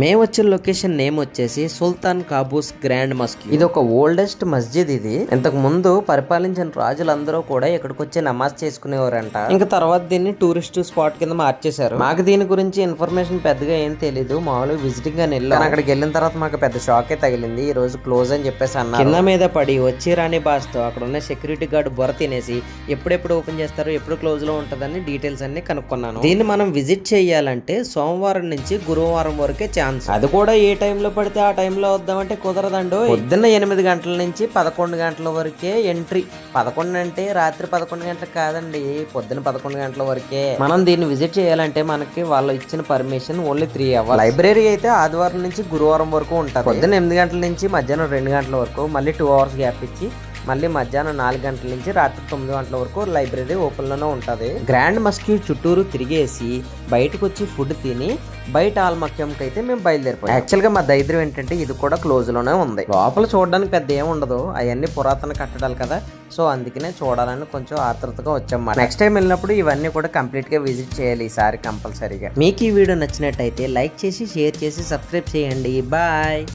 మేము వచ్చిన location name వచ్చేసి సుల్తాన్ కాబూస్ గ్రాండ్ మస్జిద్. ఇది ఒక ఓల్డెస్ట్ మస్జిద్. ఇది ఇంతకు ముందు పరిపాలించిన రాజులందరూ కూడా ఇక్కడికి వచ్చి నమాజ్ చేసుకునేవారంట. ఇంకా తర్వాత దీన్ని టూరిస్ట్ స్పాట్ కింద మార్చేశారు. మాకు దీని గురించి ఇన్ఫర్మేషన్ పెద్దగా ఏం తెలీదు, మామూలుగా విజిటింగ్ అని వెళ్ళాం. అక్కడికి వెళ్ళిన తర్వాత మాకు పెద్ద షాకే తగిలింది. ఈ రోజు క్లోజ్ అని చెప్పేసి అన్నారు. కింద మీద పడి వచ్చి రాని బాస్తో అక్కడ ఉన్న సెక్యూరిటీ గార్డ్ బొర తినేసి ఎప్పుడెప్పుడు ఓపెన్ చేస్తారు, ఎప్పుడు క్లోజ్ లో ఉంటుందని డీటెయిల్స్ అన్ని కనుక్కున్నాను. దీన్ని మనం విజిట్ చేయాలంటే సోమవారం నుంచి గురువారం వరకే ఛాన్స్. అది కూడా ఏ టైంలో పడితే ఆ టైంలో వద్దామంటే కుదరదండో. పొద్దున్న 8 గంటల నుంచి 11 గంటల వరకే ఎంట్రీ. 11 అంటే రాత్రి 11 గంటలకు కాదండి, పొద్దున్న 11 గంటల వరకే. మనం దీన్ని విజిట్ చేయాలంటే మనకి వాళ్ళు ఇచ్చిన పర్మిషన్ ఓన్లీ 3 అవర్స్. లైబ్రరీ అయితే ఆదివారం నుంచి గురువారం వరకు ఉంటుంది. పొద్దున్న 8 గంటల నుంచి మధ్యాహ్నం 2 గంటల వరకు, మళ్ళీ 2 అవర్స్ గ్యాప్ ఇచ్చి మళ్ళీ మధ్యాహ్నం 4 గంటల నుంచి రాత్రి 9 గంటల వరకు లైబ్రరీ ఓపెన్ లోనే ఉంటది. గ్రాండ్ మస్జిద్ చుట్టూరు తిరిగేసి బయటకు వచ్చి ఫుడ్ తిని బయట ఆల్మక్యంకి అయితే మేము బయలుదేరిపోయాం. యాక్చువల్ గా మా దైద్యం ఏంటంటే ఇది కూడా క్లోజ్ లోనే ఉంది. లోపల చూడడానికి పెద్ద ఏమి ఉండదు, అవన్నీ పురాతన కట్టడాలు కదా, సో అందుకనే చూడాలని కొంచెం ఆతృతగా వచ్చాం. నెక్స్ట్ టైం వెళ్ళినప్పుడు ఇవన్నీ కూడా కంప్లీట్ గా విజిట్ చేయాలి ఈసారి కంపల్సరీగా. మీకు ఈ వీడియో నచ్చినట్టయితే లైక్ చేసి, షేర్ చేసి, సబ్స్క్రైబ్ చేయండి. బాయ్.